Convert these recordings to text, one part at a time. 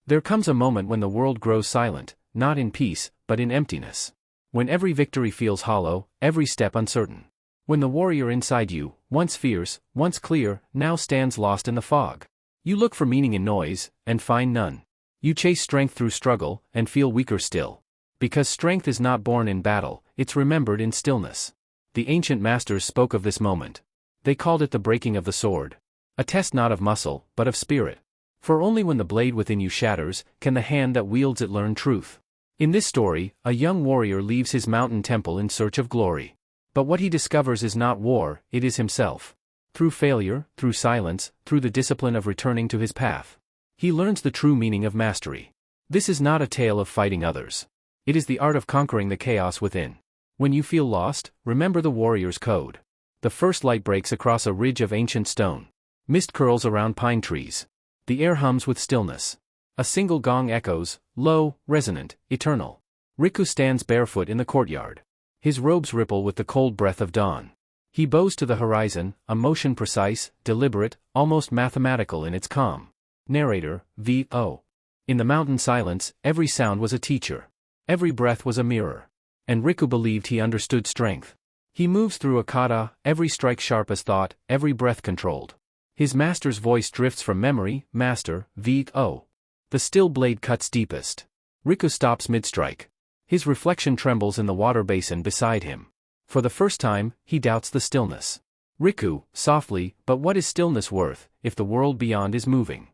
There comes a moment when the world grows silent, not in peace, but in emptiness. When every victory feels hollow, every step uncertain. When the warrior inside you, once fierce, once clear, now stands lost in the fog. You look for meaning in noise, and find none. You chase strength through struggle, and feel weaker still. Because strength is not born in battle, it's remembered in stillness. The ancient masters spoke of this moment. They called it the breaking of the sword. A test not of muscle, but of spirit. For only when the blade within you shatters, can the hand that wields it learn truth. In this story, a young warrior leaves his mountain temple in search of glory. But what he discovers is not war, it is himself. Through failure, through silence, through the discipline of returning to his path, he learns the true meaning of mastery. This is not a tale of fighting others. It is the art of conquering the chaos within. When you feel lost, remember the warrior's code. The first light breaks across a ridge of ancient stone. Mist curls around pine trees. The air hums with stillness. A single gong echoes, low, resonant, eternal. Riku stands barefoot in the courtyard. His robes ripple with the cold breath of dawn. He bows to the horizon, a motion precise, deliberate, almost mathematical in its calm. Narrator, V.O. In the mountain silence, every sound was a teacher. Every breath was a mirror. And Riku believed he understood strength. He moves through a kata, every strike sharp as thought, every breath controlled. His master's voice drifts from memory, Master, V.O. The still blade cuts deepest. Riku stops mid-strike. His reflection trembles in the water basin beside him. For the first time, he doubts the stillness. Riku, softly, but what is stillness worth, if the world beyond is moving?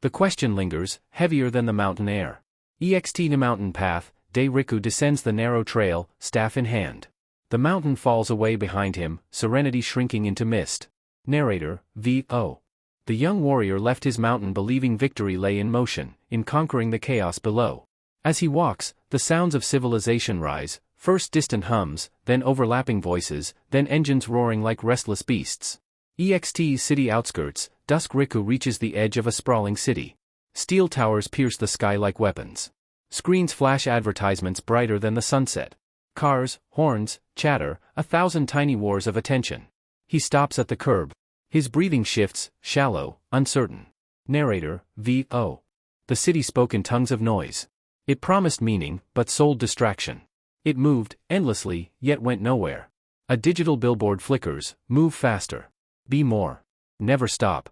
The question lingers, heavier than the mountain air. Ext to mountain path, day Riku descends the narrow trail, staff in hand. The mountain falls away behind him, serenity shrinking into mist. Narrator, V.O. The young warrior left his mountain believing victory lay in motion, in conquering the chaos below. As he walks, the sounds of civilization rise, first distant hums, then overlapping voices, then engines roaring like restless beasts. Ext's city outskirts, dusk Riku reaches the edge of a sprawling city. Steel towers pierce the sky like weapons. Screens flash advertisements brighter than the sunset. Cars, horns, chatter, 1,000 tiny wars of attention. He stops at the curb. His breathing shifts, shallow, uncertain. Narrator, V.O. The city spoke in tongues of noise. It promised meaning, but sold distraction. It moved, endlessly, yet went nowhere. A digital billboard flickers, move faster. Be more. Never stop.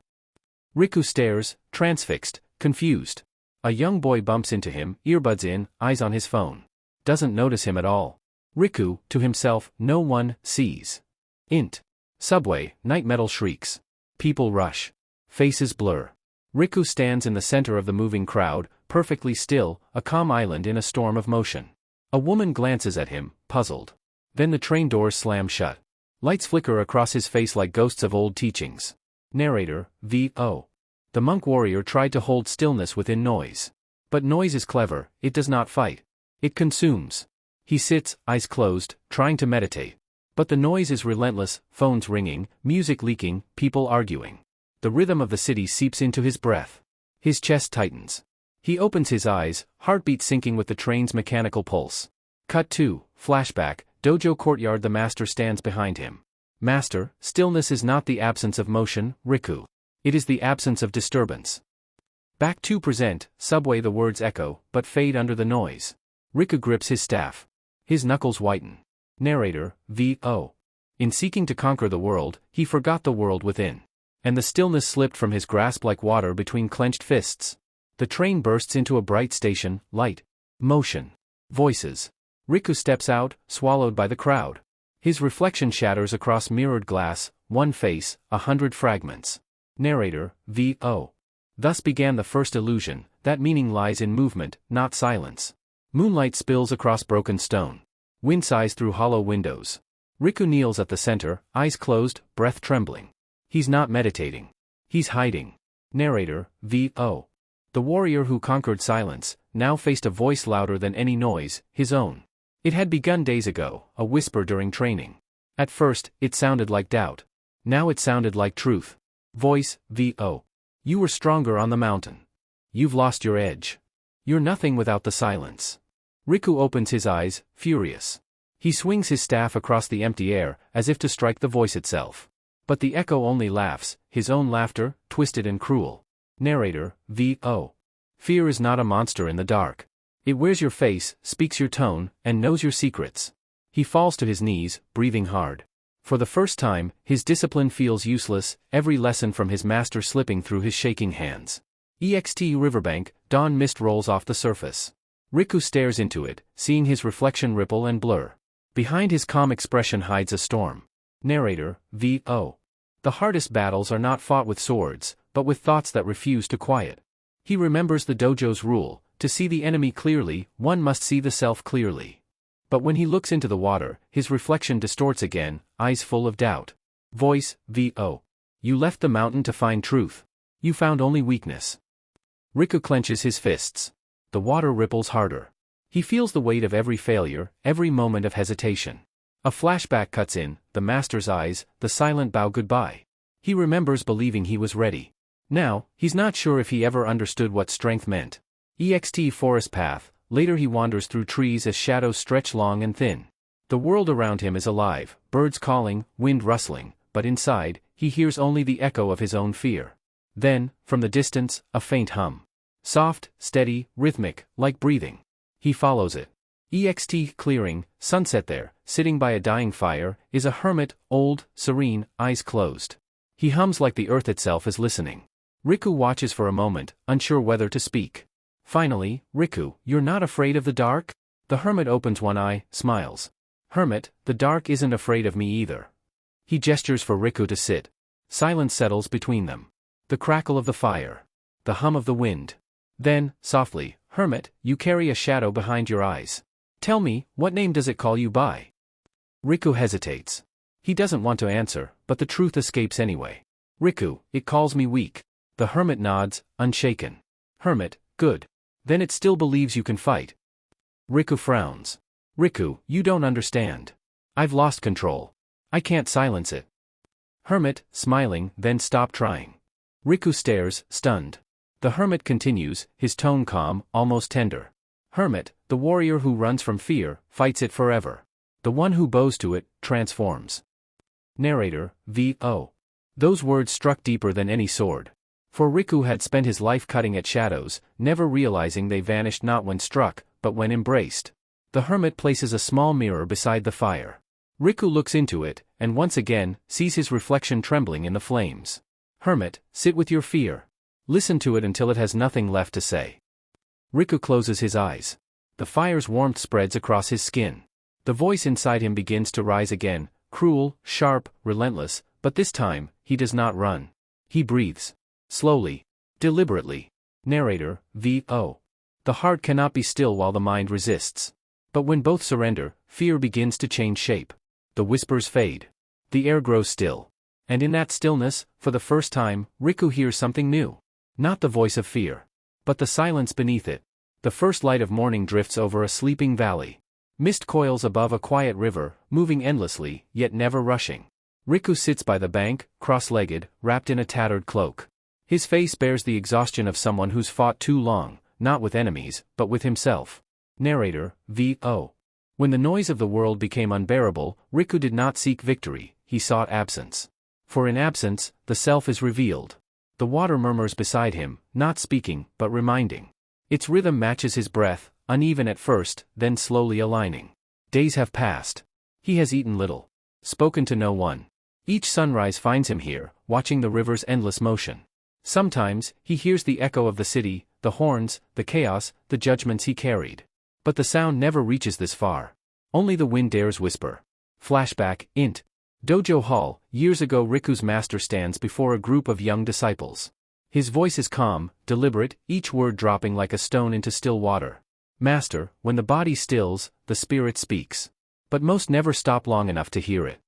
Riku stares, transfixed, confused. A young boy bumps into him, earbuds in, eyes on his phone. Doesn't notice him at all. Riku, to himself, no one sees. Int. Subway, night metal shrieks. People rush. Faces blur. Riku stands in the center of the moving crowd, perfectly still, a calm island in a storm of motion. A woman glances at him, puzzled. Then the train doors slam shut. Lights flicker across his face like ghosts of old teachings. Narrator, V.O. The monk warrior tried to hold stillness within noise. But noise is clever, it does not fight. It consumes. He sits, eyes closed, trying to meditate. But the noise is relentless, phones ringing, music leaking, people arguing. The rhythm of the city seeps into his breath. His chest tightens. He opens his eyes, heartbeat syncing with the train's mechanical pulse. Cut 2, flashback, dojo courtyard. The master stands behind him. Master, stillness is not the absence of motion, Riku. It is the absence of disturbance. Back 2 present, subway. The words echo, but fade under the noise. Riku grips his staff. His knuckles whiten. Narrator, V.O. In seeking to conquer the world, he forgot the world within. And the stillness slipped from his grasp like water between clenched fists. The train bursts into a bright station, light. Motion. Voices. Riku steps out, swallowed by the crowd. His reflection shatters across mirrored glass, one face, 100 fragments. Narrator, V.O. Thus began the first illusion, that meaning lies in movement, not silence. Moonlight spills across broken stone. Wind sighs through hollow windows. Riku kneels at the center, eyes closed, breath trembling. He's not meditating. He's hiding. Narrator, V.O. The warrior who conquered silence, now faced a voice louder than any noise, his own. It had begun days ago, a whisper during training. At first, it sounded like doubt. Now it sounded like truth. Voice, V.O. You were stronger on the mountain. You've lost your edge. You're nothing without the silence. Riku opens his eyes, furious. He swings his staff across the empty air, as if to strike the voice itself. But the echo only laughs, his own laughter, twisted and cruel. Narrator, V.O. Fear is not a monster in the dark. It wears your face, speaks your tone, and knows your secrets. He falls to his knees, breathing hard. For the first time, his discipline feels useless, every lesson from his master slipping through his shaking hands. Riverbank, dawn mist rolls off the surface. Riku stares into it, seeing his reflection ripple and blur. Behind his calm expression hides a storm. Narrator, V.O. The hardest battles are not fought with swords, but with thoughts that refuse to quiet. He remembers the dojo's rule: to see the enemy clearly, one must see the self clearly. But when he looks into the water, his reflection distorts again, eyes full of doubt. Voice, V.O. You left the mountain to find truth. You found only weakness. Riku clenches his fists. The water ripples harder. He feels the weight of every failure, every moment of hesitation. A flashback cuts in, the master's eyes, the silent bow goodbye. He remembers believing he was ready. Now, he's not sure if he ever understood what strength meant. Forest path, later he wanders through trees as shadows stretch long and thin. The world around him is alive, birds calling, wind rustling, but inside, he hears only the echo of his own fear. Then, from the distance, a faint hum. Soft, steady, rhythmic, like breathing. He follows it. Clearing, sunset there, sitting by a dying fire, is a hermit, old, serene, eyes closed. He hums like the earth itself is listening. Riku watches for a moment, unsure whether to speak. Finally, Riku, you're not afraid of the dark? The hermit opens one eye, smiles. Hermit, the dark isn't afraid of me either. He gestures for Riku to sit. Silence settles between them. The crackle of the fire. The hum of the wind. Then, softly, Hermit, you carry a shadow behind your eyes. Tell me, what name does it call you by? Riku hesitates. He doesn't want to answer, but the truth escapes anyway. Riku, it calls me weak. The hermit nods, unshaken. Hermit, good. Then it still believes you can fight. Riku frowns. Riku, you don't understand. I've lost control. I can't silence it. Hermit, smiling, then stop trying. Riku stares, stunned. The hermit continues, his tone calm, almost tender. Hermit, the warrior who runs from fear, fights it forever. The one who bows to it, transforms. Narrator, V.O. Those words struck deeper than any sword. For Riku had spent his life cutting at shadows, never realizing they vanished not when struck, but when embraced. The hermit places a small mirror beside the fire. Riku looks into it, and once again, sees his reflection trembling in the flames. Hermit, sit with your fear. Listen to it until it has nothing left to say. Riku closes his eyes. The fire's warmth spreads across his skin. The voice inside him begins to rise again, cruel, sharp, relentless, but this time, he does not run. He breathes. Slowly. Deliberately. Narrator, V.O. The heart cannot be still while the mind resists. But when both surrender, fear begins to change shape. The whispers fade. The air grows still. And in that stillness, for the first time, Riku hears something new. Not the voice of fear. But the silence beneath it. The first light of morning drifts over a sleeping valley. Mist coils above a quiet river, moving endlessly, yet never rushing. Riku sits by the bank, cross-legged, wrapped in a tattered cloak. His face bears the exhaustion of someone who's fought too long, not with enemies, but with himself. Narrator, V.O. When the noise of the world became unbearable, Riku did not seek victory, he sought absence. For in absence, the self is revealed. The water murmurs beside him, not speaking, but reminding. Its rhythm matches his breath, uneven at first, then slowly aligning. Days have passed. He has eaten little. Spoken to no one. Each sunrise finds him here, watching the river's endless motion. Sometimes, he hears the echo of the city, the horns, the chaos, the judgments he carried. But the sound never reaches this far. Only the wind dares whisper. Flashback, int. Dojo Hall, years ago Riku's master stands before a group of young disciples. His voice is calm, deliberate, each word dropping like a stone into still water. Master, when the body stills, the spirit speaks. But most never stop long enough to hear it.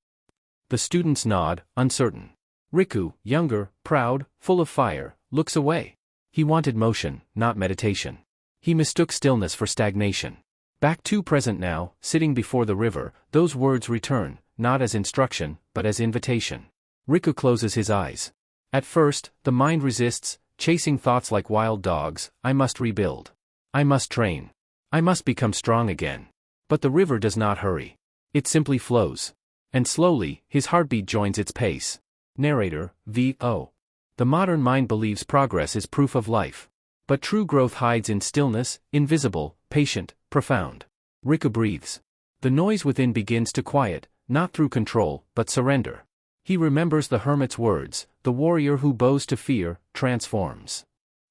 The students nod, uncertain. Riku, younger, proud, full of fire, looks away. He wanted motion, not meditation. He mistook stillness for stagnation. Back to present now, sitting before the river, those words return, not as instruction, but as invitation. Riku closes his eyes. At first, the mind resists, chasing thoughts like wild dogs. I must rebuild. I must train. I must become strong again. But the river does not hurry. It simply flows. And slowly, his heartbeat joins its pace. Narrator, V.O. The modern mind believes progress is proof of life. But true growth hides in stillness, invisible, patient, profound. Riku breathes. The noise within begins to quiet, not through control, but surrender. He remembers the hermit's words, the warrior who bows to fear, transforms.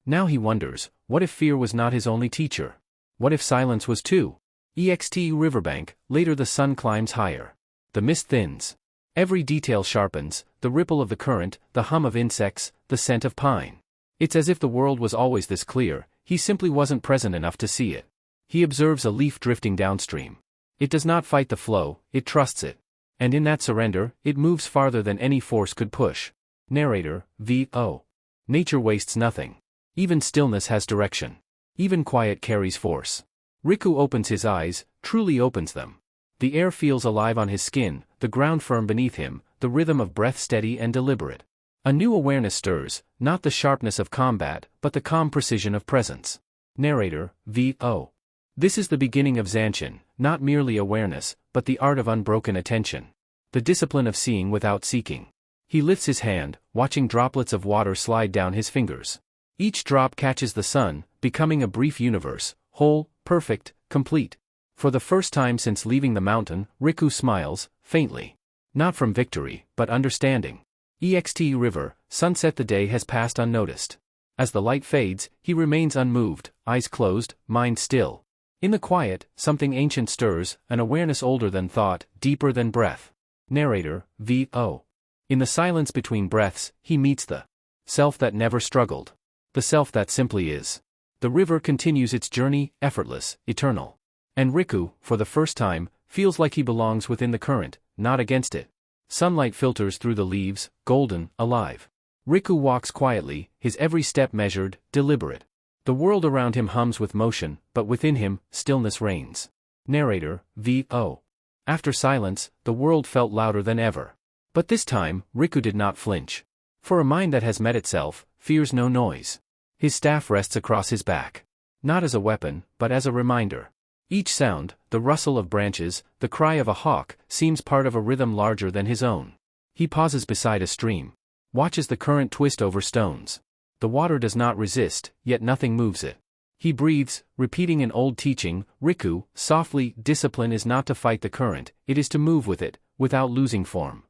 Now he wonders, what if fear was not his only teacher? What if silence was too? Riverbank, later the sun climbs higher. The mist thins. Every detail sharpens, the ripple of the current, the hum of insects, the scent of pine. It's as if the world was always this clear, he simply wasn't present enough to see it. He observes a leaf drifting downstream. It does not fight the flow, it trusts it. And in that surrender, it moves farther than any force could push. Narrator, V.O. Nature wastes nothing. Even stillness has direction. Even quiet carries force. Riku opens his eyes, truly opens them. The air feels alive on his skin, the ground firm beneath him, the rhythm of breath steady and deliberate. A new awareness stirs, not the sharpness of combat, but the calm precision of presence. Narrator, V.O. This is the beginning of Zanshin, not merely awareness, but the art of unbroken attention. The discipline of seeing without seeking. He lifts his hand, watching droplets of water slide down his fingers. Each drop catches the sun, becoming a brief universe, whole, perfect, complete. For the first time since leaving the mountain, Riku smiles, faintly. Not from victory, but understanding. River, sunset. The day has passed unnoticed. As the light fades, he remains unmoved, eyes closed, mind still. In the quiet, something ancient stirs, an awareness older than thought, deeper than breath. Narrator, V.O. In the silence between breaths, he meets the self that never struggled. The self that simply is. The river continues its journey, effortless, eternal. And Riku, for the first time, feels like he belongs within the current, not against it. Sunlight filters through the leaves, golden, alive. Riku walks quietly, his every step measured, deliberate. The world around him hums with motion, but within him, stillness reigns. Narrator, V.O. After silence, the world felt louder than ever. But this time, Riku did not flinch. For a mind that has met itself, fears no noise. His staff rests across his back. Not as a weapon, but as a reminder. Each sound, the rustle of branches, the cry of a hawk, seems part of a rhythm larger than his own. He pauses beside a stream. Watches the current twist over stones. The water does not resist, yet nothing moves it. He breathes, repeating an old teaching, Riku, softly, discipline is not to fight the current, it is to move with it, without losing form.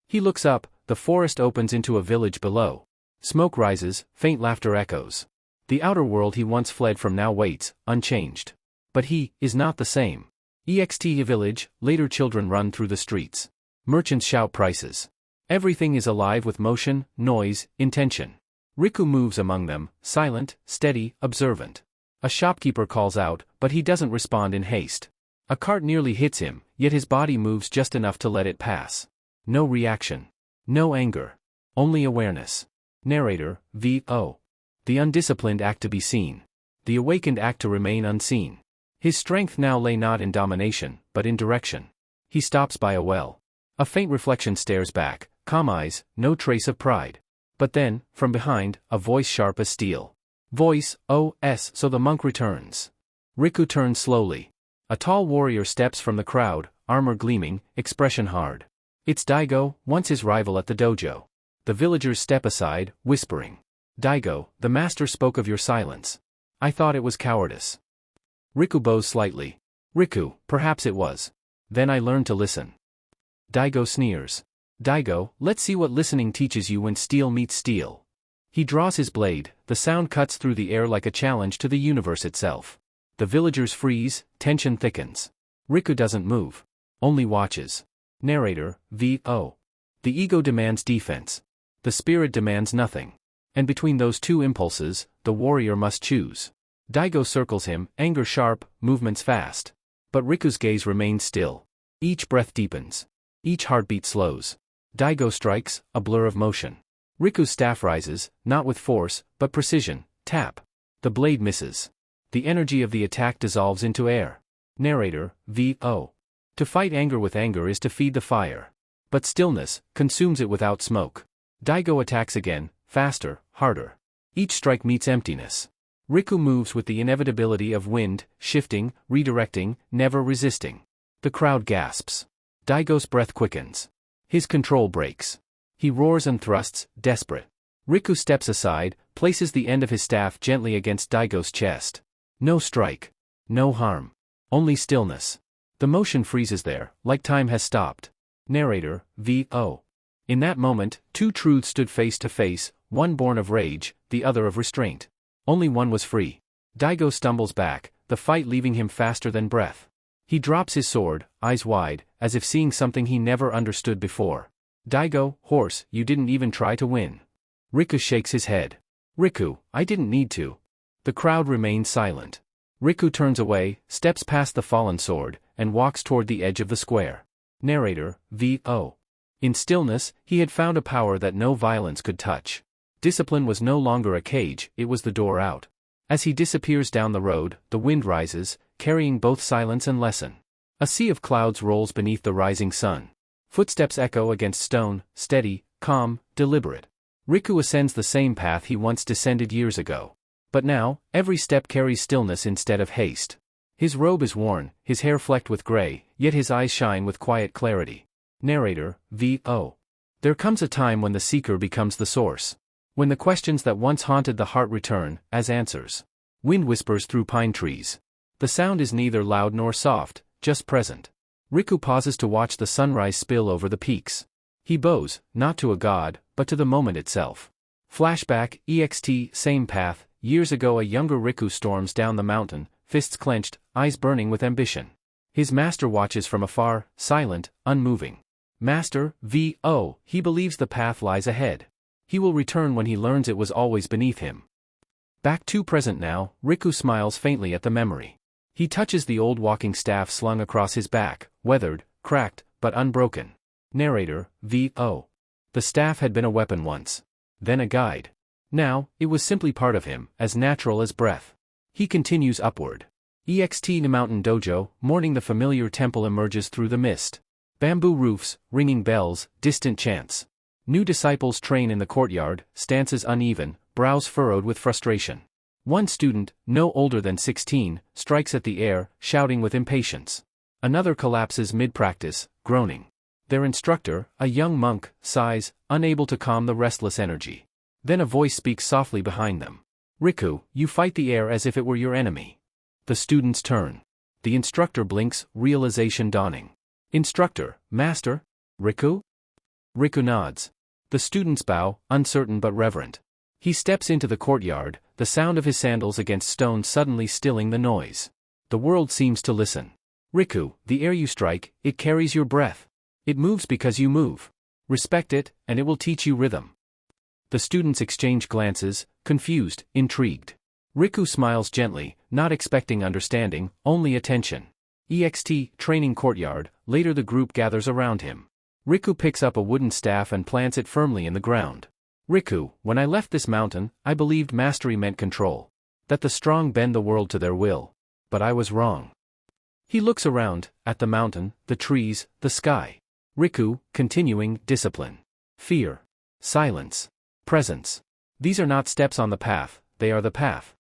He looks up, the forest opens into a village below. Smoke rises, faint laughter echoes. The outer world he once fled from now waits, unchanged. But he is not the same. Village, later children run through the streets. Merchants shout prices. Everything is alive with motion, noise, intention. Riku moves among them, silent, steady, observant. A shopkeeper calls out, but he doesn't respond in haste. A cart nearly hits him, yet his body moves just enough to let it pass. No reaction. No anger. Only awareness. Narrator, V.O. The undisciplined act to be seen. The awakened act to remain unseen. His strength now lay not in domination, but in direction. He stops by a well. A faint reflection stares back, calm eyes, no trace of pride. But then, from behind, a voice sharp as steel. Voice, O.S. So the monk returns. Riku turns slowly. A tall warrior steps from the crowd, armor gleaming, expression hard. It's Daigo, once his rival at the dojo. The villagers step aside, whispering. Daigo, the master spoke of your silence. I thought it was cowardice. Riku bows slightly. Riku, perhaps it was. Then I learned to listen. Daigo sneers. Daigo, let's see what listening teaches you when steel meets steel. He draws his blade, the sound cuts through the air like a challenge to the universe itself. The villagers freeze, tension thickens. Riku doesn't move. Only watches. Narrator, V.O. The ego demands defense. The spirit demands nothing. And between those two impulses, the warrior must choose. Daigo circles him, anger sharp, movements fast. But Riku's gaze remains still. Each breath deepens. Each heartbeat slows. Daigo strikes, a blur of motion. Riku's staff rises, not with force, but precision, tap. The blade misses. The energy of the attack dissolves into air. Narrator, V.O. To fight anger with anger is to feed the fire. But stillness consumes it without smoke. Daigo attacks again, faster, harder. Each strike meets emptiness. Riku moves with the inevitability of wind, shifting, redirecting, never resisting. The crowd gasps. Daigo's breath quickens. His control breaks. He roars and thrusts, desperate. Riku steps aside, places the end of his staff gently against Daigo's chest. No strike. No harm. Only stillness. The motion freezes there, like time has stopped. Narrator, V.O. In that moment, two truths stood face to face, one born of rage, the other of restraint. Only one was free. Daigo stumbles back, the fight leaving him faster than breath. He drops his sword, eyes wide, as if seeing something he never understood before. Daigo, horse, you didn't even try to win. Riku shakes his head. Riku, I didn't need to. The crowd remains silent. Riku turns away, steps past the fallen sword, and walks toward the edge of the square. Narrator, V.O. In stillness, he had found a power that no violence could touch. Discipline was no longer a cage, it was the door out. As he disappears down the road, the wind rises, carrying both silence and lesson. A sea of clouds rolls beneath the rising sun. Footsteps echo against stone, steady, calm, deliberate. Riku ascends the same path he once descended years ago. But now, every step carries stillness instead of haste. His robe is worn, his hair flecked with gray, yet his eyes shine with quiet clarity. Narrator, V.O. There comes a time when the seeker becomes the source. When the questions that once haunted the heart return, as answers. Wind whispers through pine trees. The sound is neither loud nor soft, just present. Riku pauses to watch the sunrise spill over the peaks. He bows, not to a god, but to the moment itself. Flashback, EXT, same path. Years ago a younger Riku storms down the mountain, fists clenched, eyes burning with ambition. His master watches from afar, silent, unmoving. Master, V.O., he believes the path lies ahead. He will return when he learns it was always beneath him. Back to present now, Riku smiles faintly at the memory. He touches the old walking staff slung across his back, weathered, cracked, but unbroken. Narrator, V.O. The staff had been a weapon once. Then a guide. Now, it was simply part of him, as natural as breath. He continues upward. EXT Mountain Dojo, mourning the familiar temple emerges through the mist. Bamboo roofs, ringing bells, distant chants. New disciples train in the courtyard, stances uneven, brows furrowed with frustration. One student, no older than 16, strikes at the air, shouting with impatience. Another collapses mid-practice, groaning. Their instructor, a young monk, sighs, unable to calm the restless energy. Then a voice speaks softly behind them. Riku, you fight the air as if it were your enemy. The students turn. The instructor blinks, realization dawning. Instructor, Master? Riku? Riku nods. The students bow, uncertain but reverent. He steps into the courtyard, the sound of his sandals against stone suddenly stilling the noise. The world seems to listen. Riku, the air you strike, it carries your breath. It moves because you move. Respect it, and it will teach you rhythm. The students exchange glances, confused, intrigued. Riku smiles gently, not expecting understanding, only attention. EXT, training courtyard, later the group gathers around him. Riku picks up a wooden staff and plants it firmly in the ground. Riku, when I left this mountain, I believed mastery meant control. That the strong bend the world to their will. But I was wrong. He looks around, at the mountain, the trees, the sky. Riku, continuing, discipline. Fear. Silence. Presence. These are not steps on the path, they are the path.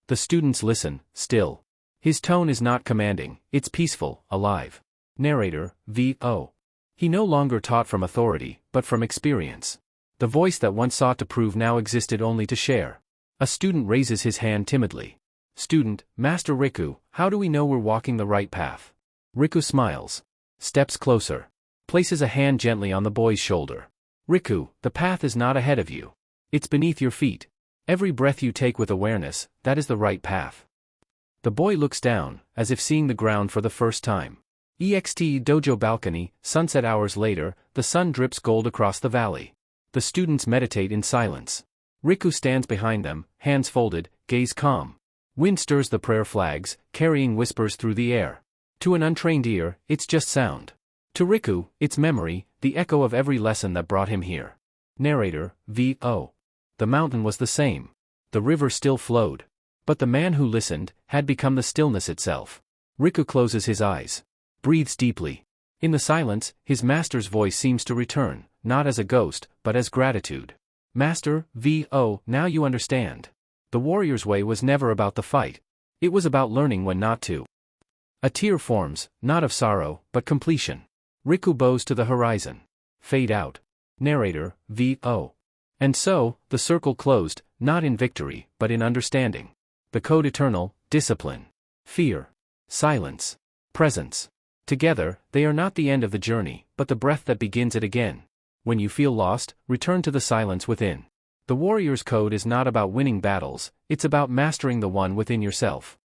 The students listen, still. His tone is not commanding, it's peaceful, alive. Narrator, V.O. He no longer taught from authority, but from experience. The voice that once sought to prove now existed only to share. A student raises his hand timidly. Student, Master Riku, how do we know we're walking the right path? Riku smiles. Steps closer. Places a hand gently on the boy's shoulder. Riku, the path is not ahead of you. It's beneath your feet. Every breath you take with awareness, that is the right path. The boy looks down, as if seeing the ground for the first time. EXT Dojo balcony, sunset hours later, the sun drips gold across the valley. The students meditate in silence. Riku stands behind them, hands folded, gaze calm. Wind stirs the prayer flags, carrying whispers through the air. To an untrained ear, it's just sound. To Riku, it's memory, the echo of every lesson that brought him here. Narrator, V.O. The mountain was the same. The river still flowed. But the man who listened, had become the stillness itself. Riku closes his eyes. Breathes deeply. In the silence, his master's voice seems to return, not as a ghost, but as gratitude. Master, V.O., now you understand. The warrior's way was never about the fight. It was about learning when not to. A tear forms, not of sorrow, but completion. Riku bows to the horizon. Fade out. Narrator, V.O. And so, the circle closed, not in victory, but in understanding. The code eternal: discipline, fear, silence, presence. Together, they are not the end of the journey, but the breath that begins it again. When you feel lost, return to the silence within. The warrior's code is not about winning battles, it's about mastering the one within yourself.